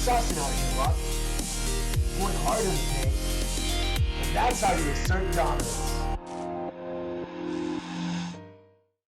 sussing out your luck. Going hard in the paint. And that's how you assert dominance.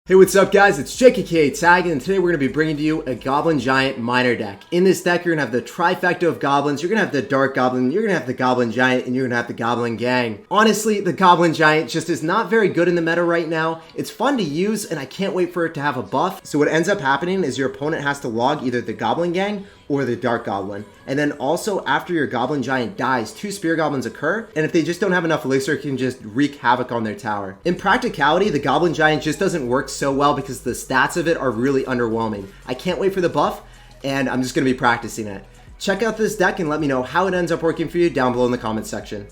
Hey, what's up guys? It's SirTagCR, and today we're going to be bringing to you a Goblin Giant Miner deck. In this deck, you're going to have the trifecta of goblins, you're going to have the Dark Goblin, you're going to have the Goblin Giant, and you're going to have the Goblin Gang. Honestly, the Goblin Giant just is not very good in the meta right now. It's fun to use, and I can't wait for it to have a buff. So what ends up happening is your opponent has to log either the Goblin Gang or the Dark Goblin. And then also, after your Goblin Giant dies, 2 Spear Goblins occur, and if they just don't have enough elixir, it can just wreak havoc on their tower. In practicality, the Goblin Giant just doesn't work so well because the stats of it are really underwhelming. I can't wait for the buff, and I'm just going to be practicing it. Check out this deck and let me know how it ends up working for you down below in the comments section.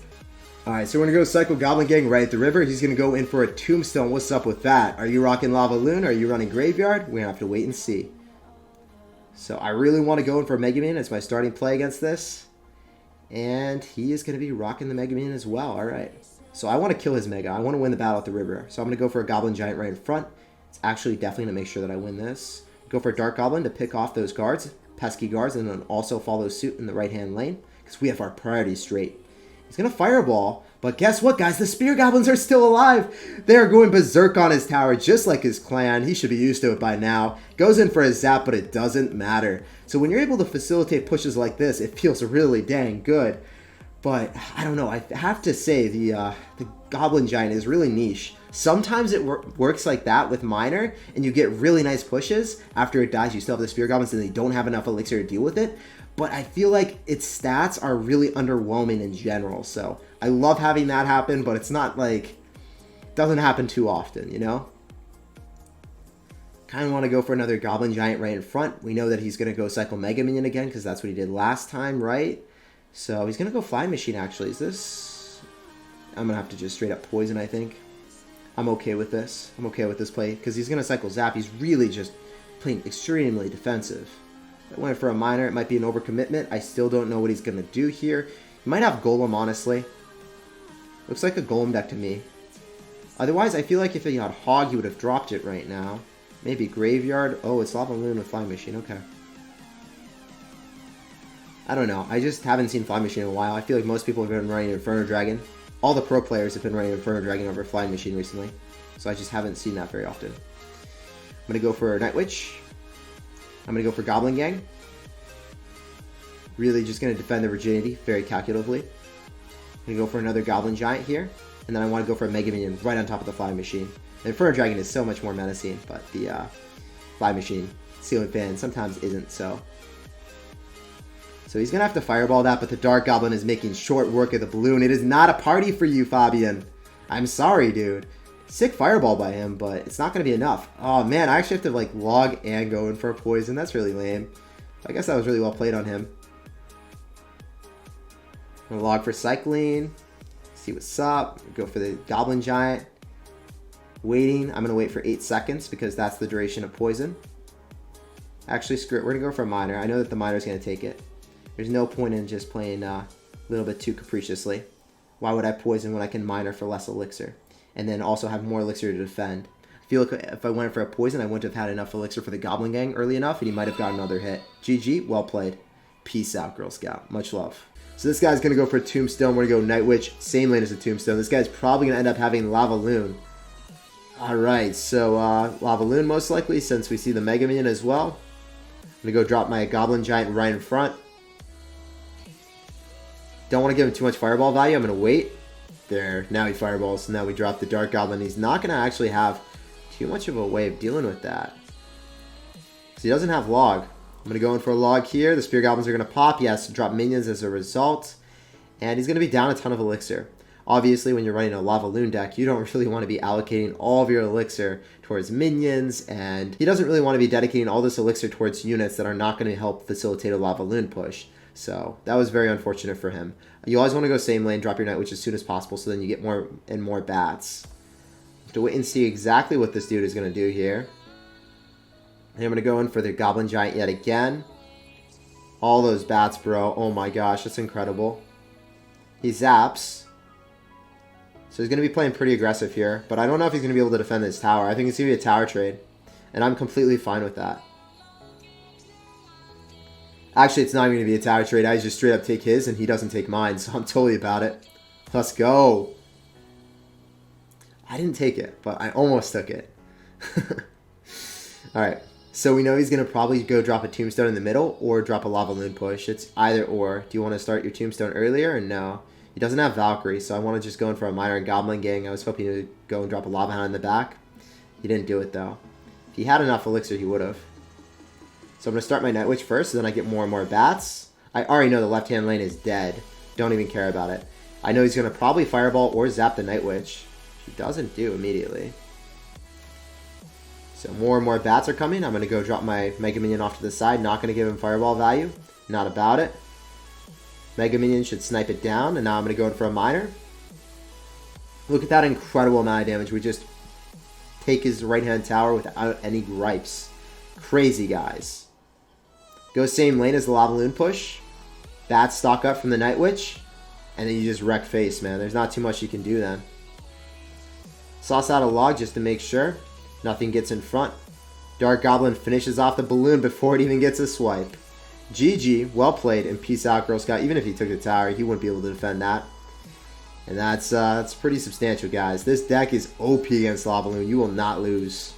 Alright, so we're going to go cycle Goblin Gang right at the river. He's going to go in for a Tombstone. What's up with that? Are you rocking Lavaloon? Are you running Graveyard? We're going to have to wait and see. So I really want to go in for Mega Man as my starting play against this. And he is going to be rocking the Mega Man as well. Alright. So I want to kill his Mega. I want to win the battle at the river. So I'm going to go for a Goblin Giant right in front. It's actually definitely going to make sure that I win this. Go for a Dark Goblin to pick off those guards. Pesky guards. And then also follow suit in the right-hand lane. Because we have our priorities straight. He's going to Fireball. But guess what, guys? The Spear Goblins are still alive. They are going berserk on his tower, just like his clan. He should be used to it by now. Goes in for a zap, but it doesn't matter. So when you're able to facilitate pushes like this, it feels really dang good. But I don't know. I have to say the Goblin Giant is really niche. Sometimes it works like that with Miner, and you get really nice pushes. After it dies, you still have the Spear Goblins, and they don't have enough elixir to deal with it. But I feel like its stats are really underwhelming in general. So I love having that happen, but it's not like, doesn't happen too often, you know? Kind of want to go for another Goblin Giant right in front. We know that he's going to go cycle Mega Minion again, because that's what he did last time, right? So he's going to go Flying Machine, actually. Is this... I'm going to have to just straight up poison, I think. I'm okay with this. I'm okay with this play, because he's going to cycle Zap. He's really just playing extremely defensive. I went for a Miner. It might be an overcommitment. I still don't know what he's going to do here. He might have Golem, honestly. Looks like a Golem deck to me. Otherwise, I feel like if he had Hog, he would have dropped it right now. Maybe Graveyard. Oh, it's Lavaloon with Flying Machine. Okay. I don't know. I just haven't seen Flying Machine in a while. I feel like most people have been running Inferno Dragon. All the pro players have been running Inferno Dragon over Flying Machine recently. So I just haven't seen that very often. I'm going to go for Night Witch. I'm going to go for Goblin Gang. Really just going to defend the Virginity very calculatively. I'm going to go for another Goblin Giant here. And then I want to go for a Mega Minion right on top of the Flying Machine. The Inferno Dragon is so much more menacing, but the Flying Machine, Ceiling Fan, sometimes isn't so. So he's going to have to Fireball that, but the Dark Goblin is making short work of the balloon. It is not a party for you, Fabian. I'm sorry, dude. Sick Fireball by him, but it's not going to be enough. Oh, man, I actually have to, like, log and go in for a poison. That's really lame. I guess that was really well played on him. I'm going to log for cycling. See what's up. Go for the Goblin Giant. Waiting. I'm going to wait for 8 seconds because that's the duration of poison. Actually, screw it. We're going to go for a Miner. I know that the Miner's going to take it. There's no point in just playing a little bit too capriciously. Why would I poison when I can Miner for less elixir? And then also have more elixir to defend. I feel like if I went for a poison, I wouldn't have had enough elixir for the Goblin Gang early enough, and he might have got another hit. GG, well played. Peace out, Girl Scout. Much love. So this guy's going to go for a Tombstone. We're going to go Night Witch. Same lane as a Tombstone. This guy's probably going to end up having Lavaloon. Alright, so Lavaloon most likely, since we see the Mega Minion as well. I'm going to go drop my Goblin Giant right in front. Don't want to give him too much Fireball value. I'm going to wait. There, now he Fireballs. Now we drop the Dark Goblin. He's not going to actually have too much of a way of dealing with that. So he doesn't have Log. I'm going to go in for a Log here. The Spear Goblins are going to pop. Yes, drop minions as a result. And he's going to be down a ton of elixir. Obviously, when you're running a Lavaloon deck, you don't really want to be allocating all of your elixir towards minions, and he doesn't really want to be dedicating all this elixir towards units that are not going to help facilitate a Lavaloon push. So that was very unfortunate for him. You always want to go same lane, drop your Night Witch as soon as possible, so then you get more and more bats. Have to wait and see exactly what this dude is going to do here. And I'm going to go in for the Goblin Giant yet again. All those bats, bro. Oh my gosh, that's incredible. He zaps. So he's going to be playing pretty aggressive here. But I don't know if he's going to be able to defend this tower. I think it's going to be a tower trade. And I'm completely fine with that. Actually, it's not even going to be a tower trade. I just straight up take his, and he doesn't take mine, so I'm totally about it. Let's go. I didn't take it, but I almost took it. Alright, so we know he's going to probably go drop a tombstone in the middle or drop a Lavaloon push. It's either or. Do you want to start your tombstone earlier or no? He doesn't have Valkyrie, so I want to just go in for a Miner and Goblin gang. I was hoping to go and drop a Lava Hound in the back. He didn't do it, though. If he had enough Elixir, he would have. So I'm going to start my Night Witch first, so then I get more and more bats. I already know the left-hand lane is dead. Don't even care about it. I know he's going to probably Fireball or Zap the Night Witch. He doesn't do immediately. So more and more bats are coming. I'm going to go drop my Mega Minion off to the side. Not going to give him Fireball value. Not about it. Mega Minion should snipe it down. And now I'm going to go in for a Miner. Look at that incredible amount of damage. We just take his right-hand tower without any gripes. Crazy, guys. Go same lane as the Lavaloon push. Bats stock up from the Night Witch. And then you just wreck face, man. There's not too much you can do then. Sauce out a log just to make sure. Nothing gets in front. Dark Goblin finishes off the balloon before it even gets a swipe. GG, well played, and peace out, Girl Scout. Even if he took the tower, he wouldn't be able to defend that. And that's pretty substantial, guys. This deck is OP against Lavaloon. You will not lose.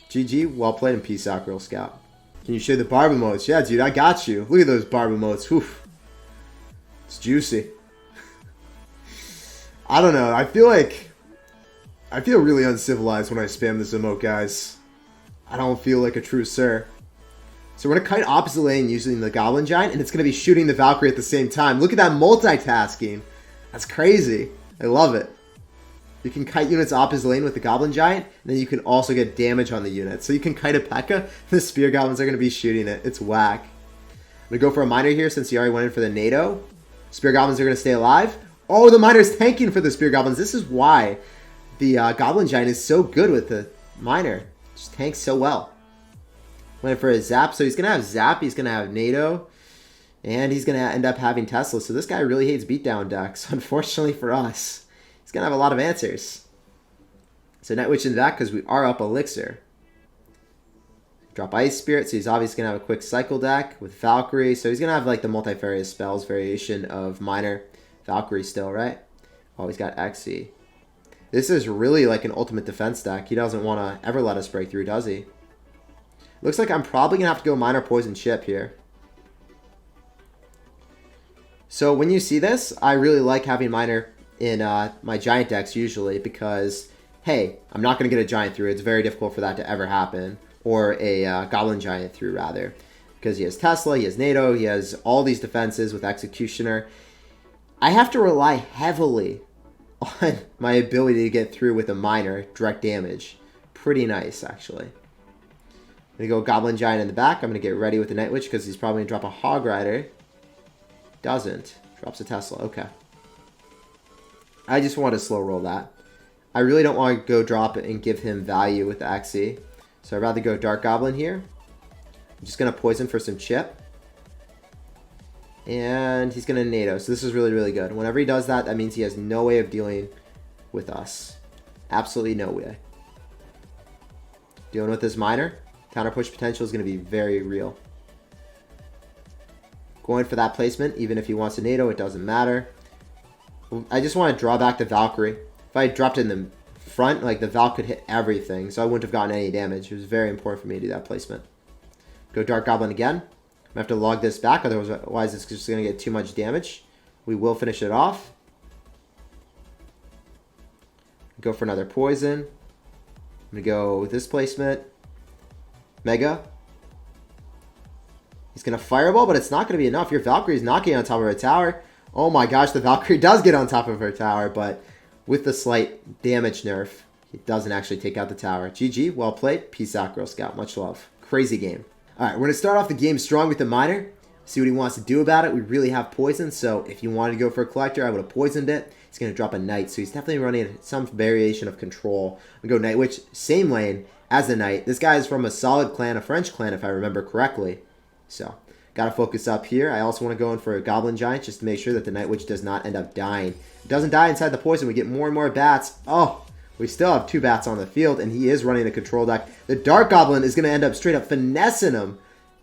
GG, well played, and peace out, Girl Scout. Can you show the barb emotes? Yeah, dude, I got you. Look at those barb emotes. Oof. It's juicy. I don't know. I feel really uncivilized when I spam this emote, guys. I don't feel like a true sir. So we're going to kite opposite lane using the Goblin Giant, and it's going to be shooting the Valkyrie at the same time. Look at that multitasking. That's crazy. I love it. You can kite units opposite lane with the Goblin Giant, and then you can also get damage on the unit. So you can kite a P.E.K.K.A. The Spear Goblins are going to be shooting it. It's whack. I'm going to go for a Miner here since he already went in for the NATO. Spear Goblins are going to stay alive. Oh, the Miner's tanking for the Spear Goblins. This is why the Goblin Giant is so good with the Miner. Just tanks so well. Went for a Zap. So he's going to have Zap. He's going to have NATO. And he's going to end up having Tesla. So this guy really hates beatdown decks. Unfortunately for us. He's going to have a lot of answers. So Night Witch in the back because we are up Elixir. Drop Ice Spirit. So he's obviously going to have a quick cycle deck with Valkyrie. So he's going to have like the multifarious spells variation of Miner. Valkyrie still, right? Oh, he's got Xe. This is really like an ultimate defense deck. He doesn't want to ever let us break through, does he? Looks like I'm probably going to have to go Miner Poison Chip here. So when you see this, I really like having Miner in my Giant decks usually because, hey, I'm not going to get a Giant through. It's very difficult for that to ever happen. Or a Goblin Giant through, rather. Because he has Tesla, he has NATO, he has all these defenses with Executioner. I have to rely heavily on my ability to get through with a Miner, direct damage. Pretty nice, actually. I'm going to go Goblin Giant in the back. I'm going to get ready with the Night Witch because he's probably going to drop a Hog Rider. Doesn't. Drops a Tesla. Okay. I just want to slow roll that. I really don't want to go drop it and give him value with the Xe. So I'd rather go Dark Goblin here. I'm just going to poison for some chip. And he's going to NATO. So this is really, really good. Whenever he does that, that means he has no way of dealing with us. Absolutely no way. Dealing with this Miner. Counter push potential is going to be very real. Going for that placement, even if he wants a NATO, it doesn't matter. I just want to draw back the Valkyrie. If I dropped it in the front, like the Val could hit everything, so I wouldn't have gotten any damage. It was very important for me to do that placement. Go Dark Goblin again. I'm going to have to log this back, otherwise it's just going to get too much damage. We will finish it off. Go for another poison. I'm going to go with this placement. Mega. He's going to Fireball, but it's not going to be enough. Your Valkyrie is not getting on top of her tower. Oh my gosh, the Valkyrie does get on top of her tower, but with the slight damage nerf, it doesn't actually take out the tower. GG, well played. Peace out, Girl Scout. Much love. Crazy game. Alright, we're going to start off the game strong with the Miner. See what he wants to do about it. We really have poison, so if you wanted to go for a Collector, I would have poisoned it. He's going to drop a Knight, so he's definitely running some variation of control. I'm going to go Night Witch, same lane as the Knight. This guy is from a solid clan, a French clan, if I remember correctly. So, got to focus up here. I also want to go in for a Goblin Giant just to make sure that the Night Witch does not end up dying. It doesn't die inside the poison. We get more and more bats. Oh, we still have 2 bats on the field, and he is running a control deck. The Dark Goblin is going to end up straight up finessing him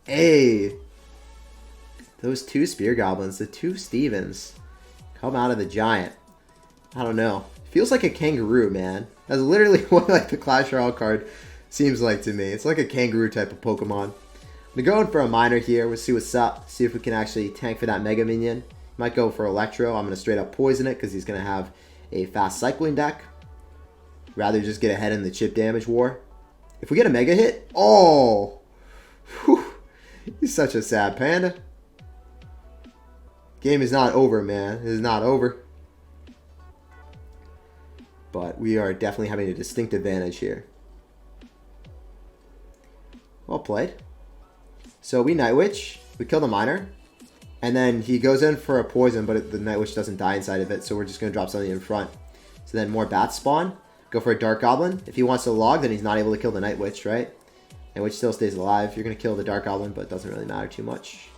Hey! Those two spear goblins, the two Stevens, come out of the giant. I don't know. Feels like a kangaroo, man. That's literally what like the Clash Royale card seems like to me. It's like a kangaroo type of Pokemon. I'm going for a miner here. We'll see what's up. See if we can actually tank for that Mega Minion. Might go for Electro. I'm going to straight up poison it because he's going to have a fast cycling deck. Rather just get ahead in the chip damage war. If we get a Mega hit, oh! Whew. He's such a sad panda. Game is not over, man. It is not over. But we are definitely having a distinct advantage here. Well played. So we Night Witch. We kill the miner. And then he goes in for a poison, but the Night Witch doesn't die inside of it. So we're just going to drop something in front. So then more bats spawn. Go for a Dark Goblin. If he wants to log, then he's not able to kill the Night Witch, right? Night Witch still stays alive. You're going to kill the Dark Goblin, but it doesn't really matter too much.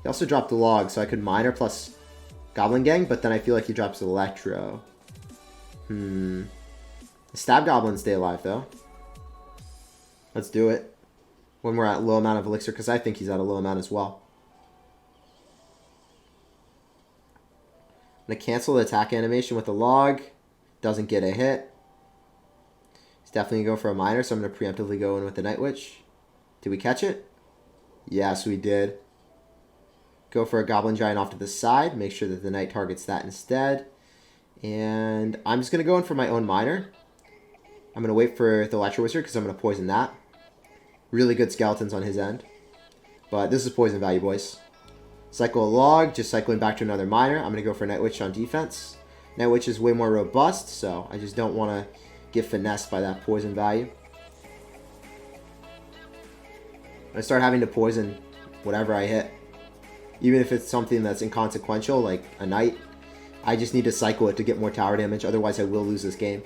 He also dropped the log, so I could miner plus Goblin Gang, but then I feel like he drops Electro. The Stab Goblins stay alive, though. Let's do it. When we're at low amount of elixir, because I think he's at a low amount as well. I'm going to cancel the attack animation with the log. Doesn't get a hit. He's definitely going to go for a miner, so I'm going to preemptively go in with the Night Witch. Did we catch it? Yes, we did. Go for a Goblin Giant off to the side. Make sure that the Knight targets that instead. And I'm just going to go in for my own miner. I'm going to wait for the Electro Wizard because I'm going to poison that. Really good skeletons on his end. But this is poison value, boys. Cycle a log, just cycling back to another miner. I'm going to go for Night Witch on defense. Night Witch is way more robust, so I just don't want to get finessed by that poison value. I'm going to start having to poison whatever I hit. Even if it's something that's inconsequential, like a Knight, I just need to cycle it to get more tower damage. Otherwise, I will lose this game.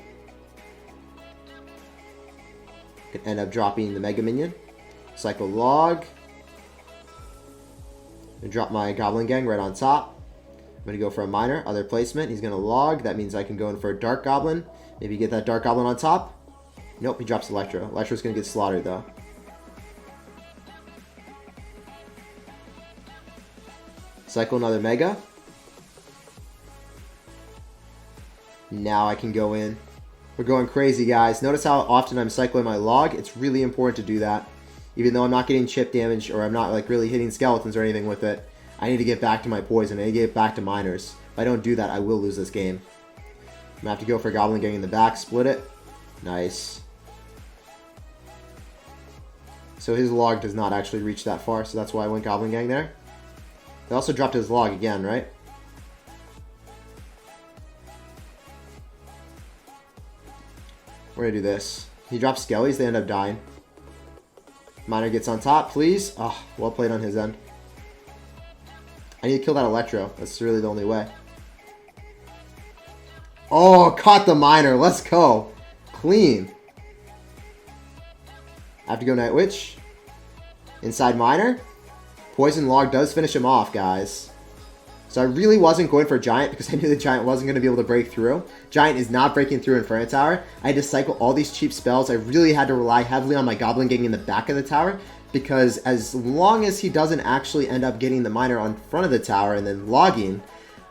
Could end up dropping the Mega Minion. Cycle log. And drop my Goblin Gang right on top. I'm going to go for a miner. Other placement. He's going to log. That means I can go in for a Dark Goblin. Maybe get that Dark Goblin on top. Nope, he drops Electro. Electro's going to get slaughtered, though. Cycle another Mega. Now I can go in. We're going crazy, guys. Notice how often I'm cycling my log. It's really important to do that. Even though I'm not getting chip damage or I'm not like really hitting skeletons or anything with it, I need to get back to my poison. I need to get back to miners. If I don't do that, I will lose this game. I'm going to have to go for Goblin Gang in the back, split it. Nice. So his log does not actually reach that far, so that's why I went Goblin Gang there. They also dropped his log again, right? We're going to do this. He drops Skellies, they end up dying. Miner gets on top, please. Oh, well played on his end. I need to kill that Electro. That's really the only way. Oh, caught the Miner. Let's go. Clean. I have to go Night Witch. Inside Miner. Poison Log does finish him off, guys. So I really wasn't going for Giant because I knew the Giant wasn't going to be able to break through. Giant is not breaking through Inferno Tower. I had to cycle all these cheap spells. I really had to rely heavily on my Goblin Gang in the back of the tower because as long as he doesn't actually end up getting the Miner on front of the tower and then logging,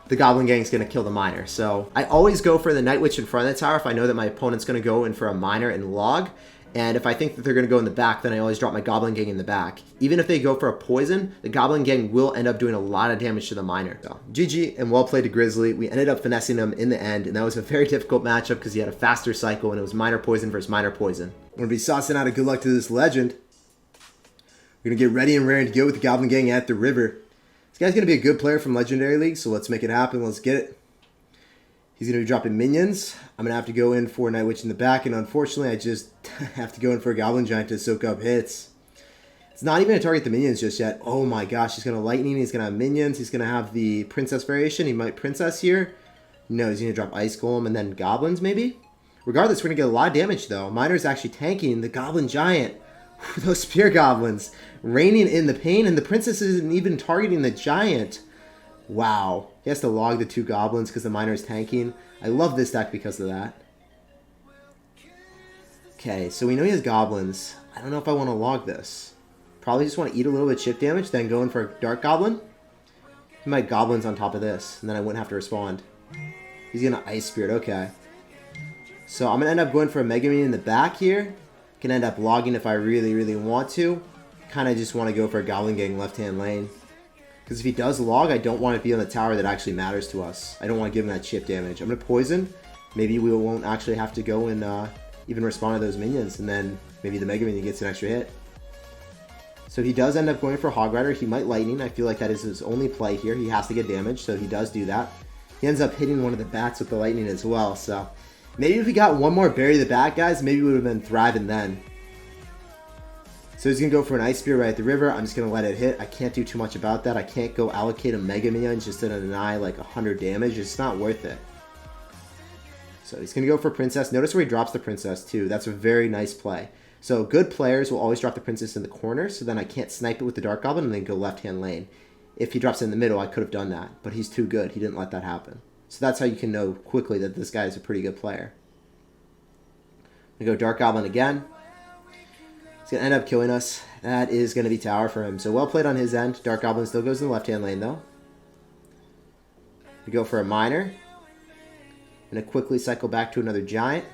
the Goblin Gang is going to kill the Miner. So I always go for the Night Witch in front of the tower if I know that my opponent's going to go in for a Miner and log. And if I think that they're going to go in the back, then I always drop my Goblin Gang in the back. Even if they go for a poison, the Goblin Gang will end up doing a lot of damage to the Miner. So, GG and well played to Grizzly. We ended up finessing him in the end, and that was a very difficult matchup because he had a faster cycle, and it was Miner Poison versus Miner Poison. I'm going to be saucing out a good luck to this legend. We're going to get ready and raring to go with the Goblin Gang at the river. This guy's going to be a good player from Legendary League, so let's make it happen. Let's get it. He's going to be dropping minions. I'm going to have to go in for Night Witch in the back, and unfortunately, I just have to go in for a Goblin Giant to soak up hits. It's not even going to target the minions just yet. Oh my gosh, he's going to Lightning, he's going to have minions, he's going to have the Princess variation. He might Princess here. No, he's going to drop Ice Golem and then Goblins maybe. Regardless, we're going to get a lot of damage though. Miner's actually tanking the Goblin Giant. Those Spear Goblins raining in the pain, and the Princess isn't even targeting the Giant. Wow. He has to log the two Goblins because the Miner is tanking. I love this deck because of that. Okay, so we know he has Goblins. I don't know if I want to log this. Probably just want to eat a little bit of chip damage, then go in for a Dark Goblin. My Goblin's on top of this, and then I wouldn't have to respond. He's going to Ice Spirit, okay. So I'm going to end up going for a Mega Minion in the back here. Can end up logging if I really, really want to. Kind of just want to go for a Goblin Gang left-hand lane. Because if he does log, I don't want to be on the tower that actually matters to us. I don't want to give him that chip damage. I'm going to poison. Maybe we won't actually have to go and even respond to those minions. And then maybe the Mega Minion gets an extra hit. So he does end up going for Hog Rider. He might Lightning. I feel like that is his only play here. He has to get damage, so he does do that. He ends up hitting one of the bats with the Lightning as well. So maybe if we got one more Bury the Bat, guys, maybe we would have been thriving then. So he's going to go for an Ice Spear right at the river. I'm just going to let it hit. I can't do too much about that. I can't go allocate a Mega Minion just to deny like 100 damage. It's not worth it. So he's going to go for Princess. Notice where he drops the Princess too. That's a very nice play. So good players will always drop the Princess in the corner, so then I can't snipe it with the Dark Goblin and then go left-hand lane. If he drops it in the middle, I could have done that, but he's too good. He didn't let that happen. So that's how you can know quickly that this guy is a pretty good player. We go Dark Goblin again. He's going to end up killing us. That is going to be tower for him. So well played on his end. Dark Goblin still goes in the left-hand lane, though. We go for a Miner. I'm going to quickly cycle back to another Giant.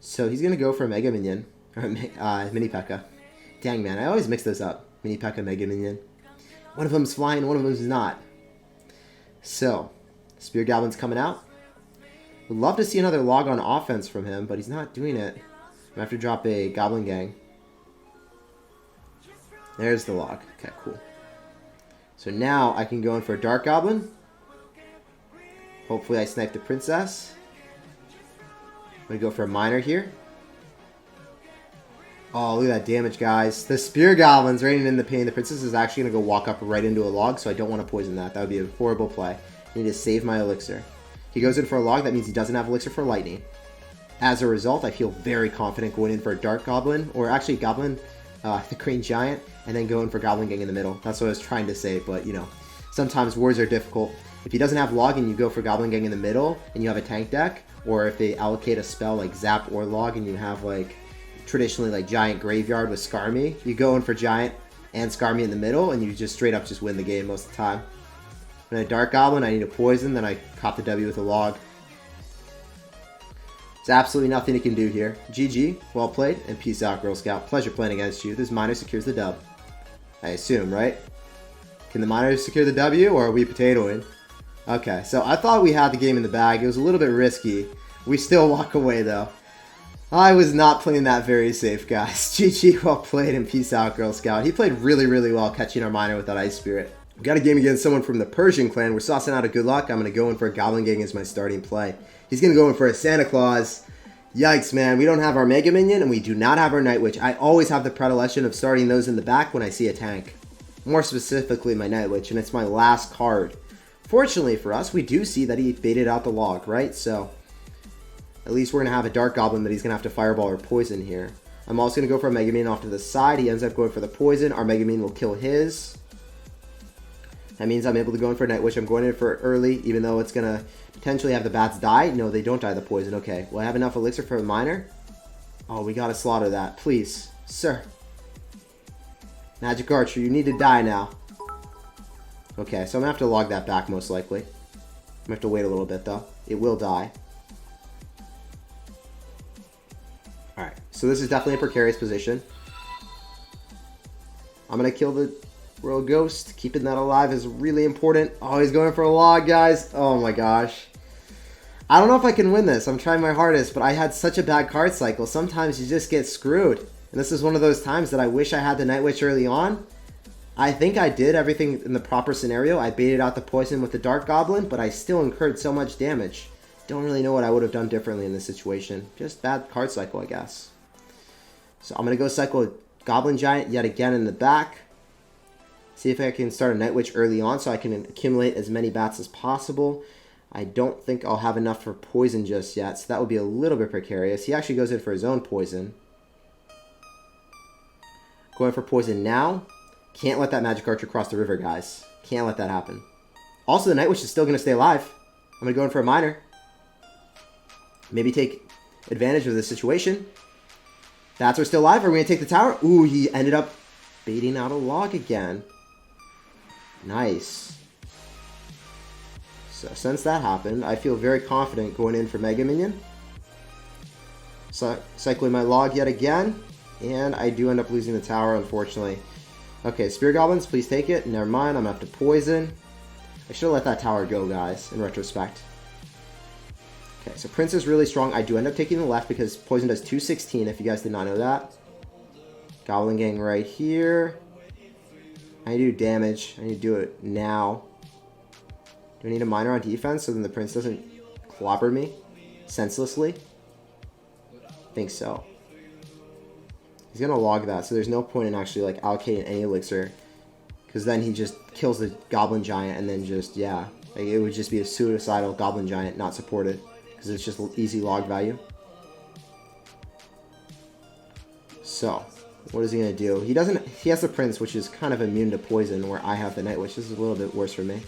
So he's going to go for a Mega Minion. Or Mini P.E.K.K.A. Dang, man. I always mix those up. Mini P.E.K.K.A, Mega Minion. One of them's flying, one of them's not. So, Spear Goblin's coming out. Would love to see another log on offense from him, but he's not doing it. I have to drop a Goblin Gang. There's the log. Okay, cool. So now I can go in for a Dark Goblin. Hopefully I snipe the Princess. I'm going to go for a Miner here. Oh, look at that damage, guys. The Spear Goblin's raining in the pain. The Princess is actually going to go walk up right into a log, so I don't want to poison that. That would be a horrible play. I need to save my Elixir. He goes in for a log. That means he doesn't have Elixir for Lightning. As a result, I feel very confident going in for a Dark Goblin, or actually Goblin, the Green Giant, and then going for Goblin Gang in the middle. That's what I was trying to say, but, you know, sometimes words are difficult. If he doesn't have log and you go for Goblin Gang in the middle, and you have a tank deck, or if they allocate a spell like Zap or Log, and you have, like, traditionally, like, Giant Graveyard with Skarmy, you go in for Giant and Skarmy in the middle, and you just straight up just win the game most of the time. When I Dark Goblin, I need a poison, then I cop the W with a log. There's absolutely nothing he can do here. GG, well played, and peace out, Girl Scout. Pleasure playing against you. This Miner secures the dub. I assume, right? Can the Miner secure the W, or are we potatoing? Okay, so I thought we had the game in the bag. It was a little bit risky. We still walk away, though. I was not playing that very safe, guys. GG, well played, and peace out, Girl Scout. He played really, really well catching our Miner with that Ice Spirit. We got a game against someone from the Persian clan. We're saucing out a good luck. I'm going to go in for a Goblin Gang as my starting play. He's going to go in for a Santa Claus. Yikes, man. We don't have our Mega Minion, and we do not have our Night Witch. I always have the predilection of starting those in the back when I see a tank. More specifically, my Night Witch, and it's my last card. Fortunately for us, we do see that he baited out the log, right? So, at least we're going to have a Dark Goblin that he's going to have to Fireball or Poison here. I'm also going to go for a Mega Minion off to the side. He ends up going for the Poison. Our Mega Minion will kill his. That means I'm able to go in for a Night Witch. I'm going in for it early, even though it's going to potentially have the bats die. No, they don't die the poison. Okay, will I have enough Elixir for a Miner? Oh, we got to slaughter that. Please, sir. Magic Archer, you need to die now. Okay, so I'm going to have to log that back most likely. I'm going to have to wait a little bit, though. It will die. Alright, so this is definitely a precarious position. I'm going to kill the Royal Ghost. Keeping that alive is really important. Oh, he's going for a log, guys. Oh my gosh. I don't know if I can win this. I'm trying my hardest, but I had such a bad card cycle. Sometimes you just get screwed. And this is one of those times that I wish I had the Night Witch early on. I think I did everything in the proper scenario. I baited out the poison with the Dark Goblin, but I still incurred so much damage. Don't really know what I would have done differently in this situation. Just bad card cycle, I guess. So I'm going to go cycle a Goblin Giant yet again in the back. See if I can start a Night Witch early on so I can accumulate as many bats as possible. I don't think I'll have enough for poison just yet, so that would be a little bit precarious. He actually goes in for his own poison. Going for poison now. Can't let that Magic Archer cross the river, guys. Can't let that happen. Also, the Night Witch is still going to stay alive. I'm going to go in for a Miner. Maybe take advantage of this situation. Bats are still alive. Are we going to take the tower? Ooh, he ended up baiting out a log again. Nice. So since that happened, I feel very confident going in for Mega Minion. So cycling my log yet again. And I do end up losing the tower, unfortunately. Okay, Spear Goblins, please take it. Never mind, I'm going to have to poison. I should have let that tower go, guys, in retrospect. Okay, so Prince is really strong. I do end up taking the left because poison does 216, if you guys did not know that. Goblin Gang right here. I need to do damage. I need to do it now. Do I need a miner on defense so then the Prince doesn't clobber me senselessly? I think so. He's going to log that, so there's no point in actually like allocating any elixir. Because then he just kills the Goblin Giant and then just, yeah. Like, it would just be a suicidal Goblin Giant, not supported. Because it's just easy log value. So, what is he going to do? He has the Prince, which is kind of immune to poison, where I have the Night Witch. This is a little bit worse for me.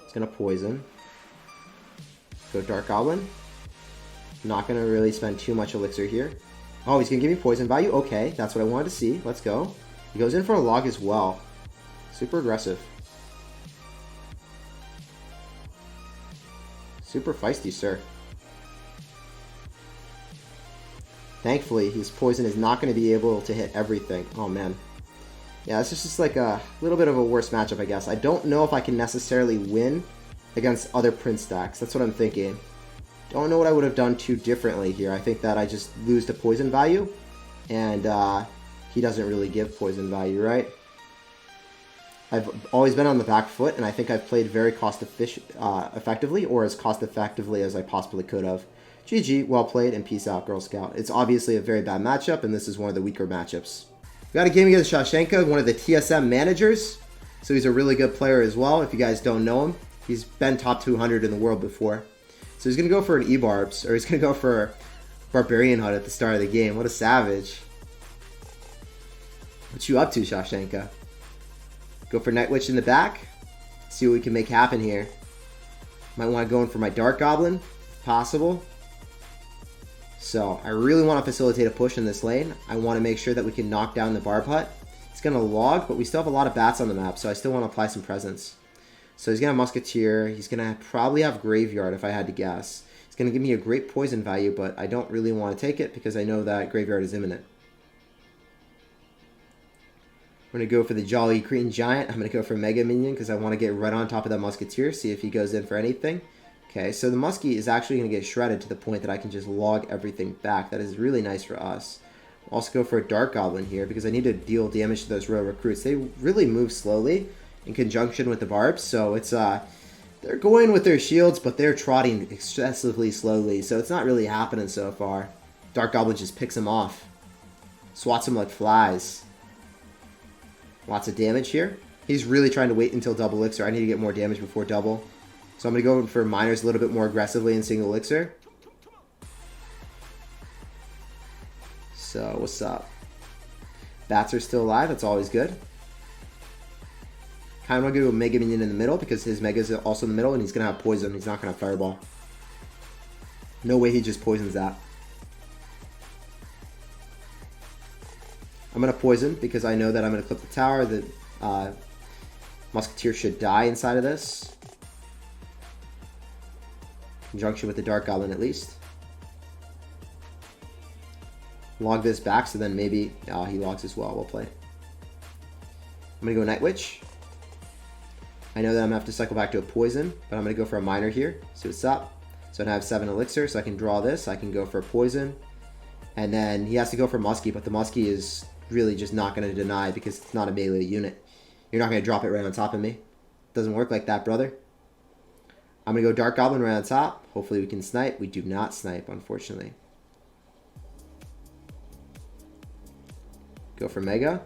He's going to poison. Go Dark Goblin. Not going to really spend too much elixir here. Oh, he's going to give me poison value? Okay, that's what I wanted to see. Let's go. He goes in for a log as well. Super aggressive. Super feisty, sir. Thankfully, his poison is not going to be able to hit everything. Oh, man. Yeah, this is just like a little bit of a worse matchup, I guess. I don't know if I can necessarily win against other Prince stacks. That's what I'm thinking. Don't know what I would have done too differently here. I think that I just lose to poison value. And he doesn't really give poison value, right? I've always been on the back foot, and I think I've played very effectively, or as cost effectively as I possibly could have. GG, well played, and peace out, Girl Scout. It's obviously a very bad matchup, and this is one of the weaker matchups. We got a game against Shashenka, one of the TSM managers. So he's a really good player as well, if you guys don't know him. He's been top 200 in the world before. So he's going to go for an E-Barbs, or he's going to go for Barbarian Hut at the start of the game. What a savage. What you up to, Shashenka? Go for Night Witch in the back. See what we can make happen here. Might want to go in for my Dark Goblin, if possible. So, I really want to facilitate a push in this lane. I want to make sure that we can knock down the Barb Hut. It's going to log, but we still have a lot of bats on the map, so I still want to apply some presence. So he's going to have Musketeer. He's going to probably have Graveyard, if I had to guess. He's going to give me a great poison value, but I don't really want to take it because I know that Graveyard is imminent. I'm going to go for the Jolly Green Giant. I'm going to go for Mega Minion because I want to get right on top of that Musketeer, see if he goes in for anything. Okay, so the Muskie is actually going to get shredded to the point that I can just log everything back. That is really nice for us. I'll also go for a Dark Goblin here because I need to deal damage to those royal recruits. They really move slowly in conjunction with the Barbs, so it's they're going with their shields, but they're trotting excessively slowly, so it's not really happening so far. Dark Goblin just picks them off. Swats them like flies. Lots of damage here. He's really trying to wait until double elixir. I need to get more damage before double. So I'm going to go for miners a little bit more aggressively in single elixir. So, what's up? Bats are still alive. That's always good. Kind of want to go to a Mega Minion in the middle because his Mega is also in the middle and he's going to have poison. He's not going to have Fireball. No way he just poisons that. I'm going to poison because I know that I'm going to clip the tower. The Musketeer should die inside of this. Conjunction with the Dark Goblin at least. Log this back so then maybe he logs as well. Well played. I'm going to go Night Witch. I know that I'm going to have to cycle back to a poison, but I'm going to go for a miner here. See what's up. So I have 7 elixir, so I can draw this. I can go for a poison. And then he has to go for Muskie, but the Muskie is really just not going to deny because it's not a melee unit. You're not going to drop it right on top of me. Doesn't work like that, brother. I'm going to go Dark Goblin right on top. Hopefully we can snipe. We do not snipe, unfortunately. Go for Mega.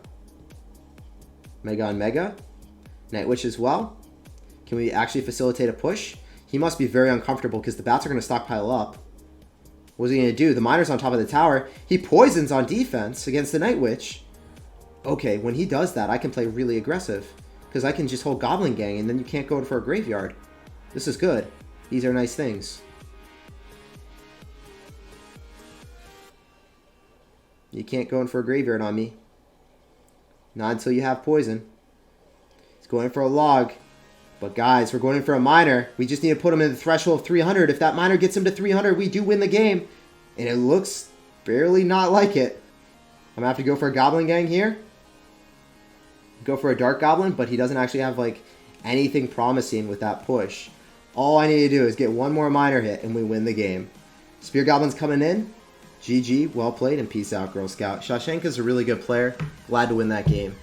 Mega on Mega. Night Witch as well. Can we actually facilitate a push? He must be very uncomfortable because the bats are going to stockpile up. What's he going to do? The miner's on top of the tower. He poisons on defense against the Night Witch. Okay, when he does that, I can play really aggressive. Because I can just hold Goblin Gang and then you can't go for a graveyard. This is good. These are nice things. You can't go in for a graveyard on me. Not until you have poison. He's going in for a log. But guys, we're going in for a miner. We just need to put him in the threshold of 300. If that miner gets him to 300, we do win the game. And it looks barely not like it. I'm going to have to go for a Goblin Gang here. Go for a Dark Goblin, but he doesn't actually have like anything promising with that push. All I need to do is get one more miner hit and we win the game. Spear Goblin's coming in. GG, well played, and peace out, Girl Scout. Shashenka's a really good player. Glad to win that game.